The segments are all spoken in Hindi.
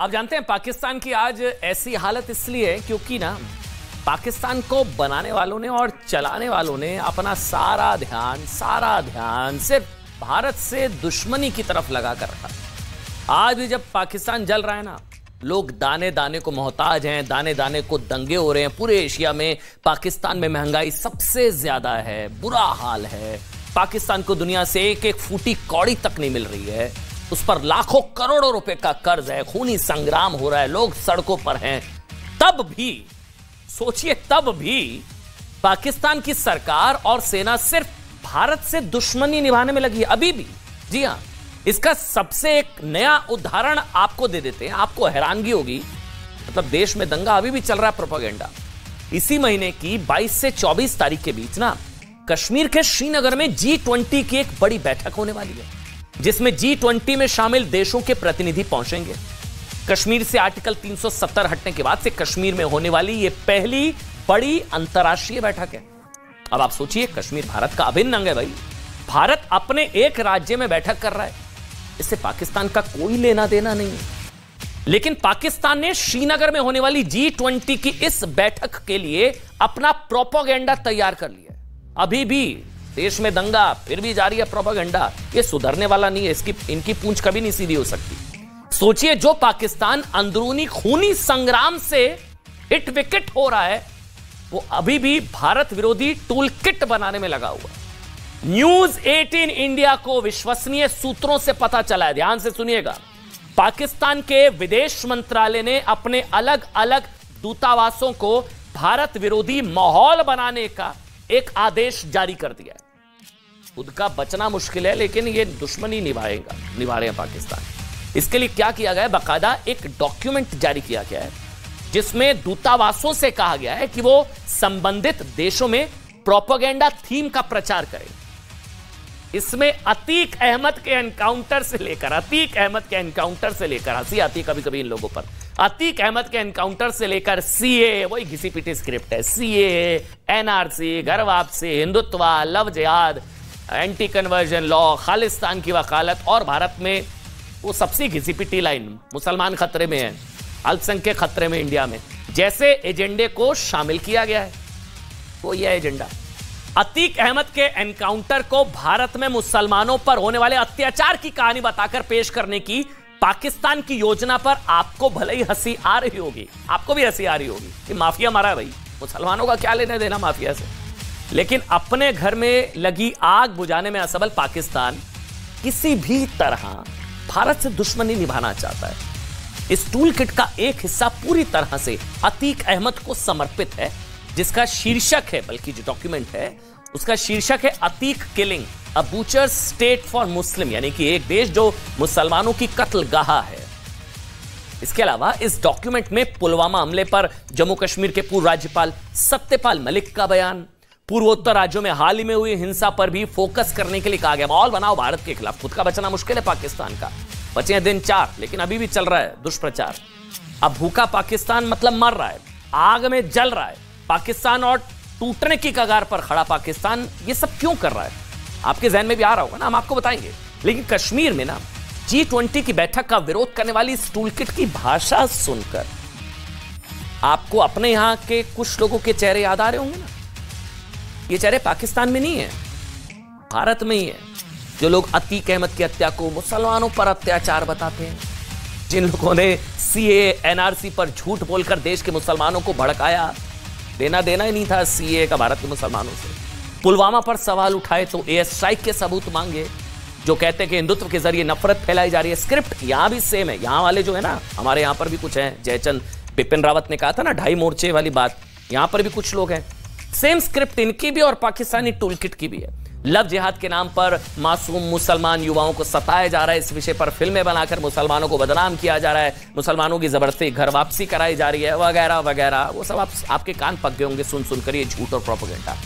आप जानते हैं पाकिस्तान की आज ऐसी हालत इसलिए क्योंकि ना पाकिस्तान को बनाने वालों ने और चलाने वालों ने अपना सारा ध्यान सिर्फ भारत से दुश्मनी की तरफ लगा कर रखा। आज भी जब पाकिस्तान जल रहा है ना, लोग दाने दाने को मोहताज हैं, दाने दाने को दंगे हो रहे हैं। पूरे एशिया में पाकिस्तान में महंगाई सबसे ज्यादा है, बुरा हाल है। पाकिस्तान को दुनिया से एक एक फूटी कौड़ी तक नहीं मिल रही है, उस पर लाखों करोड़ों रुपए का कर्ज है, खूनी संग्राम हो रहा है, लोग सड़कों पर हैं। तब भी सोचिए, तब भी पाकिस्तान की सरकार और सेना सिर्फ भारत से दुश्मनी निभाने में लगी है अभी भी। जी हां, इसका सबसे एक नया उदाहरण आपको दे देते हैं, आपको हैरानगी होगी। मतलब देश में दंगा अभी भी चल रहा है, प्रोपेगेंडा। इसी महीने की 22 से 24 तारीख के बीच ना कश्मीर के श्रीनगर में G20 की एक बड़ी बैठक होने वाली है, जिसमें G20 में शामिल देशों के प्रतिनिधि पहुंचेंगे। कश्मीर से आर्टिकल 370 हटने के बाद से कश्मीर में होने वाली यह पहली बड़ी अंतर्राष्ट्रीय बैठक है। अब आप सोचिए, कश्मीर भारत का अभिन्न अंग है भाई। भारत अपने एक राज्य में बैठक कर रहा है, इससे पाकिस्तान का कोई लेना देना नहीं है। लेकिन पाकिस्तान ने श्रीनगर में होने वाली G20 की इस बैठक के लिए अपना प्रोपेगेंडा तैयार कर लिया है। अभी भी देश में दंगा फिर भी जारी है, प्रोपेगेंडा ये सुधरने वाला नहीं है, इनकी पूंछ कभी नहीं सीधी हो सकती। सोचिए, जो पाकिस्तान अंदरूनी खूनी संग्राम से हिट विकेट हो रहा है, वो अभी भी भारत विरोधी टूल किट बनाने में लगा हुआ है। न्यूज 18 इंडिया को विश्वसनीय सूत्रों से पता चला है, ध्यान से सुनिएगा। पाकिस्तान के विदेश मंत्रालय ने अपने अलग अलग दूतावासों को भारत विरोधी माहौल बनाने का एक आदेश जारी कर दिया है। खुद का बचना मुश्किल है, लेकिन ये दुश्मनी निभा रहे हैं पाकिस्तान। इसके लिए क्या किया गया है, बाकायदा एक डॉक्यूमेंट जारी किया गया है, जिसमें दूतावासों से कहा गया है कि वो संबंधित देशों में प्रोपेगेंडा थीम का प्रचार करें। इसमें अतीक अहमद के एनकाउंटर से लेकर हंसी आती है कभी कभी इन लोगों पर, अतीक अहमद के एनकाउंटर से लेकर सीए, वही घिसी पिटी स्क्रिप्ट है, सीए, एनआरसी, घर वापसी, हिंदुत्व, लव जिहाद, एंटी कन्वर्जन लॉ, खालिस्तान की वकालत, और भारत में वो सबसे घिसी पिटी लाइन, मुसलमान खतरे में है, अल्पसंख्यक खतरे में इंडिया में, जैसे एजेंडे को शामिल किया गया है। वो यह एजेंडा अतीक अहमद के एनकाउंटर को भारत में मुसलमानों पर होने वाले अत्याचार की कहानी बताकर पेश करने की पाकिस्तान की योजना पर आपको भले ही हंसी आ रही होगी, आपको भी हंसी आ रही होगी कि माफिया मारा है भाई, मुसलमानों का क्या लेने देना माफिया से। लेकिन अपने घर में लगी आग बुझाने में असफल पाकिस्तान किसी भी तरह भारत से दुश्मनी निभाना चाहता है। इस टूल किट का एक हिस्सा पूरी तरह से अतीक अहमद को समर्पित है, जिसका शीर्षक है, बल्कि जो डॉक्यूमेंट है उसका शीर्षक है Atiq killing, a butcher state for Muslim, यानी कि एक देश जो मुसलमानों की कत्लगाह है। इसके अलावा इस डॉक्यूमेंट में पुलवामा हमले पर जम्मू कश्मीर के पूर्व राज्यपाल सत्यपाल मलिक का बयान, पूर्वोत्तर राज्यों में हाल ही में हुई हिंसा पर भी फोकस करने के लिए कहा गया। माहौल बनाओ भारत के खिलाफ, खुद का बचना मुश्किल है पाकिस्तान का, बचे हैं दिन 4, लेकिन अभी भी चल रहा है दुष्प्रचार। अब भूखा पाकिस्तान मतलब मर रहा है, आग में जल रहा है पाकिस्तान, और टूटने की कगार पर खड़ा पाकिस्तान ये सब क्यों कर रहा है, आपके जहन में भी आ रहा होगा ना, हम आपको बताएंगे। लेकिन कश्मीर में ना G20 की बैठक का विरोध करने वाली इस टूल किट की भाषा सुनकर आपको अपने यहां के कुछ लोगों के चेहरे याद आ रहे होंगे ना। ये चेहरे पाकिस्तान में नहीं है, भारत में ही है, जो लोग अतीक अहमद की हत्या को मुसलमानों पर अत्याचार बताते हैं, जिन लोगों ने सीए, एनआरसी पर झूठ बोलकर देश के मुसलमानों को भड़काया, देना ही नहीं था सीए का भारत के मुसलमानों से, पुलवामा पर सवाल उठाए तो एयर स्ट्राइक के सबूत मांगे, जो कहते हैं कि हिंदुत्व के जरिए नफरत फैलाई जा रही है। स्क्रिप्ट यहां भी सेम है, यहां वाले जो है ना, हमारे यहां पर भी कुछ है, जयचंद बिपिन रावत ने कहा था ना 2.5 मोर्चे वाली बात, यहां पर भी कुछ लोग हैं। सेम स्क्रिप्ट इनकी भी और पाकिस्तानी टूल किट की भी है। लव जिहाद के नाम पर मासूम मुसलमान युवाओं को सताया जा रहा है, इस विषय पर फिल्में बनाकर मुसलमानों को बदनाम किया जा रहा है, मुसलमानों की जबरदस्ती घर वापसी कराई जा रही है, वगैरह वगैरह। वो सब आपके कान पक गए होंगे सुन सुनकर ये झूठ और प्रोपेगेंडा।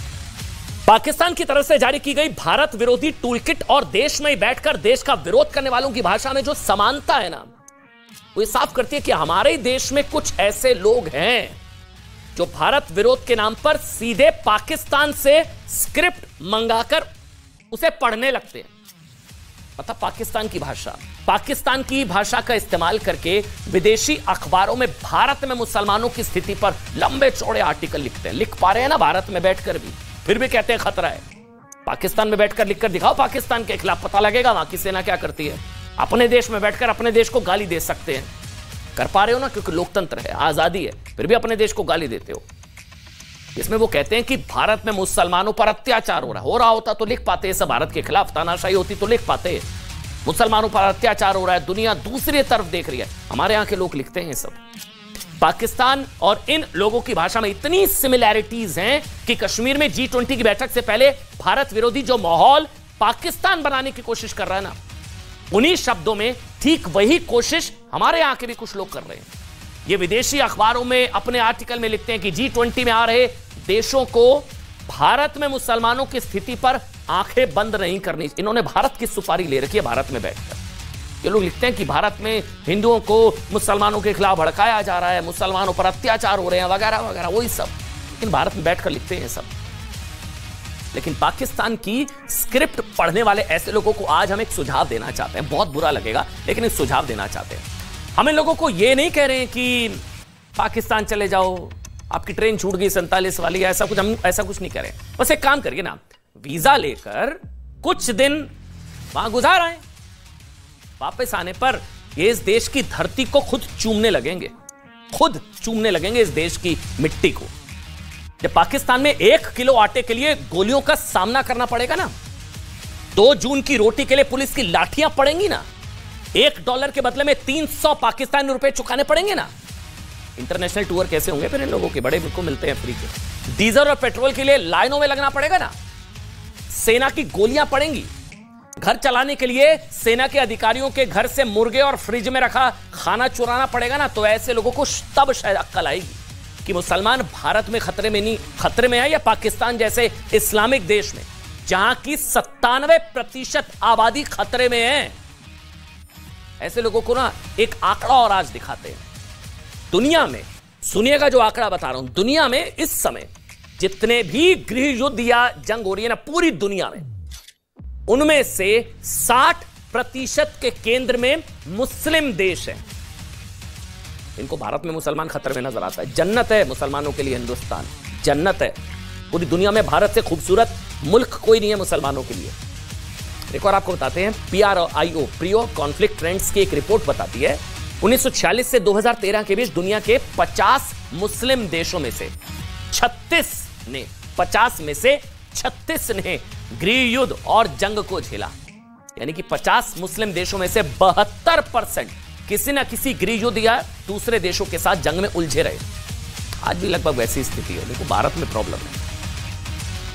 पाकिस्तान की तरफ से जारी की गई भारत विरोधी टूल किट और देश में बैठकर देश का विरोध करने वालों की भाषा में जो समानता है ना, वो ये साफ करती है कि हमारे देश में कुछ ऐसे लोग हैं जो भारत विरोध के नाम पर सीधे पाकिस्तान से स्क्रिप्ट मंगाकर उसे पढ़ने लगते हैं। पता पाकिस्तान की भाषा पाकिस्तान की भाषा का इस्तेमाल करके विदेशी अखबारों में भारत में मुसलमानों की स्थिति पर लंबे चौड़े आर्टिकल लिखते हैं। लिख पा रहे हैं ना भारत में बैठकर भी, फिर भी कहते हैं खतरा है। पाकिस्तान में बैठकर लिखकर दिखाओ पाकिस्तान के खिलाफ, पता लगेगा वहां की सेना क्या करती है। अपने देश में बैठकर अपने देश को गाली दे सकते हैं, कर पा रहे हो ना, क्योंकि लोकतंत्र है, आजादी है, फिर भी अपने देश को गाली देते हो। इसमें वो कहते हैं कि भारत में मुसलमानों पर अत्याचार हो रहा होता तो लिख पाते, सब भारत के खिलाफ तानाशाही होती तो लिख पाते। मुसलमानों पर अत्याचार हो रहा है, दुनिया दूसरी तरफ देख रही है, हमारे यहां के लोग लिखते हैं सब। पाकिस्तान और इन लोगों की भाषा में इतनी सिमिलैरिटीज हैं कि कश्मीर में G20 की बैठक से पहले भारत विरोधी जो माहौल पाकिस्तान बनाने की कोशिश कर रहा है ना, उन्हीं शब्दों में ठीक वही कोशिश हमारे यहां के भी कुछ लोग कर रहे हैं। ये विदेशी अखबारों में अपने आर्टिकल में लिखते हैं कि G20 में आ रहे देशों को भारत में मुसलमानों की स्थिति पर आंखें बंद नहीं करनी। इन्होंने भारत की सुपारी ले रखी है भारत में बैठकर। ये लोग लिखते हैं कि भारत में हिंदुओं को मुसलमानों के खिलाफ भड़काया जा रहा है, मुसलमानों पर अत्याचार हो रहे हैं वगैरह वगैरह, वही सब। लेकिन भारत में बैठकर लिखते हैं सब। लेकिन पाकिस्तान की स्क्रिप्ट पढ़ने वाले ऐसे लोगों को आज हम एक सुझाव देना चाहते हैं। बहुत बुरा लगेगा लेकिन एक सुझाव देना चाहते हैं। हम इन लोगों को यह नहीं कह रहे हैं कि पाकिस्तान चले जाओ, आपकी ट्रेन छूट गई 47 वाली, ऐसा कुछ, हम ऐसा कुछ नहीं करें। बस एक काम करिए ना, वीजा लेकर कुछ दिन वहां गुजार आए, वापस आने पर ये इस देश की धरती को खुद चूमने लगेंगे, खुद चूमने लगेंगे इस देश की मिट्टी को। जब पाकिस्तान में 1 किलो आटे के लिए गोलियों का सामना करना पड़ेगा ना, 2 जून की रोटी के लिए पुलिस की लाठियां पड़ेंगी ना, $1 के बदले में 300 पाकिस्तानी रुपए चुकाने पड़ेंगे ना, इंटरनेशनल टूर कैसे होंगे फिर इन लोगों के? बड़े बिल्कुल मिलते हैं फ्री के। डीजल और पेट्रोल के लिए लाइनों में लगना पड़ेगा ना, सेना की गोलियां पड़ेंगी, घर चलाने के लिए सेना के अधिकारियों के घर से मुर्गे और फ्रिज में रखा खाना चुराना पड़ेगा ना। तो ऐसे लोगों को तब शायद अक्ल आएगी कि मुसलमान भारत में खतरे में नहीं, खतरे में है या पाकिस्तान जैसे इस्लामिक देश में जहां की 97% आबादी खतरे में है। ऐसे लोगों को ना एक आंकड़ा और आज दिखाते हैं। दुनिया में, सुनिएगा जो आंकड़ा बता रहा हूं, दुनिया में इस समय जितने भी गृह युद्ध या जंग हो रही है ना पूरी दुनिया में, उनमें से 60% के केंद्र में मुस्लिम देश हैं। इनको भारत में मुसलमान खतरे में नजर आता है। जन्नत है मुसलमानों के लिए हिंदुस्तान, जन्नत है। पूरी दुनिया में भारत से खूबसूरत मुल्क कोई नहीं है मुसलमानों के लिए। एक और आपको बताते हैं, PRIO प्रियो कॉन्फ्लिक्ट ट्रेंड्स की एक रिपोर्ट बताती है 1946 से 2013 के बीच दुनिया के 50 मुस्लिम देशों में से 36 ने, 50 में से 36 ने गृह युद्ध और जंग को झेला। यानी कि 50 मुस्लिम देशों में से 72% किसी ना किसी गृह युद्ध या दूसरे देशों के साथ जंग में उलझे रहे। आज भी लगभग वैसी स्थिति है। देखो भारत में प्रॉब्लम है,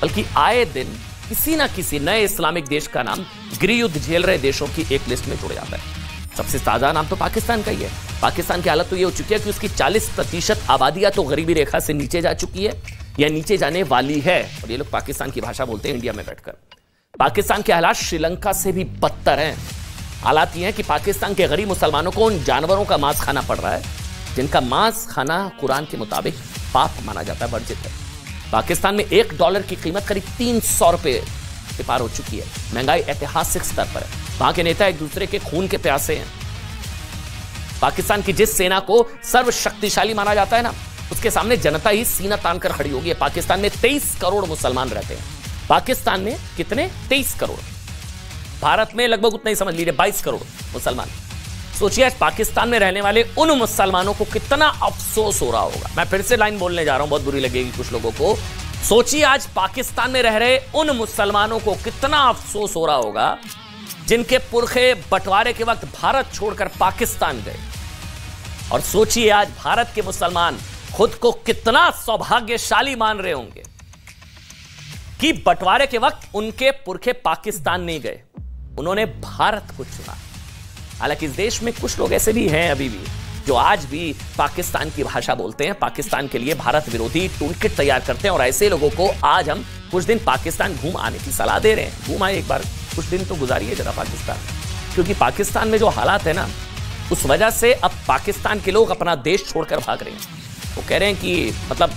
बल्कि आए दिन किसी ना किसी नए इस्लामिक देश का नाम गृह युद्ध झेल रहे देशों की एक लिस्ट में जुड़ जाता है। सबसे ताजा नाम तो पाकिस्तान का ही है। पाकिस्तान की हालत तो यह हो चुकी है कि उसकी 40% आबादी या तो गरीबी रेखा से नीचे जा चुकी है या नीचे जाने वाली है। और ये लोग पाकिस्तान की भाषा बोलते हैं इंडिया में बैठकर। पाकिस्तान के हालात श्रीलंका से भी बदतर हैं। हालात ये हैं कि पाकिस्तान के गरीब मुसलमानों को उन जानवरों का मांस खाना पड़ रहा है जिनका मांस खाना कुरान के मुताबिक पाप माना जाता है, वर्जित है। पाकिस्तान में $1 की कीमत करीब 300 रुपए के पार हो चुकी है। महंगाई ऐतिहासिक स्तर पर है। वहां के नेता एक दूसरे के खून के प्यासे हैं। पाकिस्तान की जिस सेना को सर्वशक्तिशाली माना जाता है ना, उसके सामने जनता ही सीना तान कर खड़ी होगी। पाकिस्तान में 23 करोड़ मुसलमान रहते हैं। पाकिस्तान में कितने? 23 करोड़। भारत में लगभग उतना ही समझ लीजिए, 22 करोड़ मुसलमान। सोचिए आज पाकिस्तान में रहने वाले उन मुसलमानों को कितना अफसोस हो रहा होगा। मैं फिर से लाइन बोलने जा रहा हूं, बहुत बुरी लगेगी कुछ लोगों को। सोचिए आज पाकिस्तान में रह रहे उन मुसलमानों को कितना अफसोस हो रहा होगा जिनके पुरखे बंटवारे के वक्त भारत छोड़कर पाकिस्तान गए। और सोचिए आज भारत के मुसलमान खुद को कितना सौभाग्यशाली मान रहे होंगे कि बंटवारे के वक्त उनके पुरखे पाकिस्तान नहीं गए, उन्होंने भारत को चुना। हालांकि इस देश में कुछ लोग ऐसे भी हैं अभी भी जो आज भी पाकिस्तान की भाषा बोलते हैं, पाकिस्तान के लिए भारत विरोधी टूलकिट तैयार करते हैं। और ऐसे लोगों को आज हम कुछ दिन पाकिस्तान घूम आने की सलाह दे रहे हैं। घूम आए एक बार, कुछ दिन तो गुजारिए जरा पाकिस्तान, क्योंकि पाकिस्तान में जो हालात है ना, उस वजह से अब पाकिस्तान के लोग अपना देश छोड़कर भाग रहे हैं। वो कह रहे हैं कि मतलब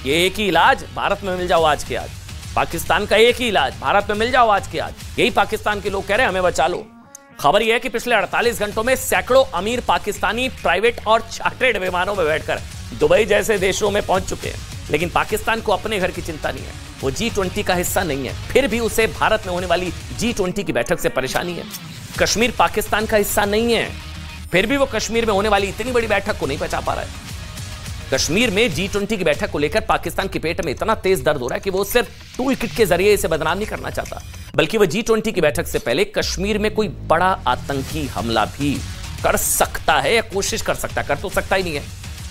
ये एक ही इलाज भारत में मिल जाओ आज के आज, पाकिस्तान का एक ही इलाज भारत में मिल जाओ आज के आज। यही पाकिस्तान के लोग कह रहे हैं हमें बचा लो। खबर यह है कि पिछले 48 घंटों में सैकड़ों अमीर पाकिस्तानी प्राइवेट और चार्टर्ड विमानों में बैठकर दुबई जैसे देशों में पहुंच चुके हैं। लेकिन पाकिस्तान को अपने घर की चिंता नहीं है, वो G20 का हिस्सा नहीं है, फिर भी उसे भारत में होने वाली G20 की बैठक से परेशानी है। कश्मीर पाकिस्तान का हिस्सा नहीं है, फिर भी वो कश्मीर में होने वाली इतनी बड़ी बैठक को नहीं पहुंचा पा रहा है। कश्मीर में G20 की बैठक को लेकर पाकिस्तान के पेट में इतना तेज दर्द हो रहा है कि वो सिर्फ टूल किट के जरिए इसे बदनाम नहीं करना चाहता, बल्कि वो G20 की बैठक से पहले कश्मीर में कोई बड़ा आतंकी हमला भी कर सकता है या कोशिश कर सकता है। कर तो सकता ही नहीं है,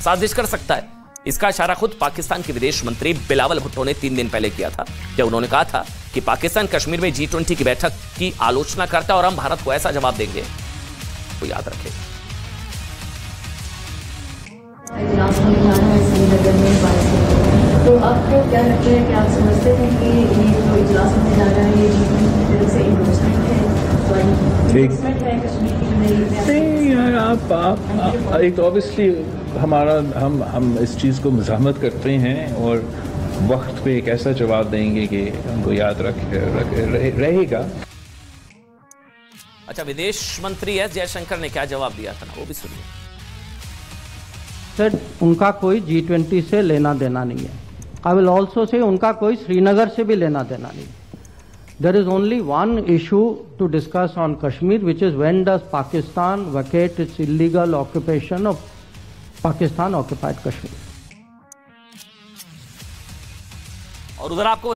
साजिश कर सकता है। इसका इशारा खुद पाकिस्तान के विदेश मंत्री बिलावल भुट्टो ने 3 दिन पहले किया था, जब उन्होंने कहा था कि पाकिस्तान कश्मीर में G20 की बैठक की आलोचना करता है और हम भारत को ऐसा जवाब देंगे, तो याद रखें। इजलास होने जा रहा है श्रीनगर में 22 को, तो आपको क्या लगता है कि आप समझते हैं कि ये जो इजलास होने जा रहा है ये G20 की तरफ से इन्वेस्टमेंट है कश्मीर की? नहीं यार, आप एक ऑब्वियसली हम इस चीज़ को मज़ाहमत करते हैं और वक्त पे एक ऐसा जवाब देंगे कि हमको याद रहेगा। अच्छा, विदेश मंत्री एस जयशंकर ने क्या जवाब दिया था ना, वो भी सुनिए। सर, उनका कोई G20 से लेना देना नहीं है। आई विल ऑल्सो से उनका कोई श्रीनगर से भी लेना देना नहीं है। There is only one issue to discuss on Kashmir, which is when does Pakistan vacate its illegal occupation of Pakistan occupied Kashmir. और उधर आपको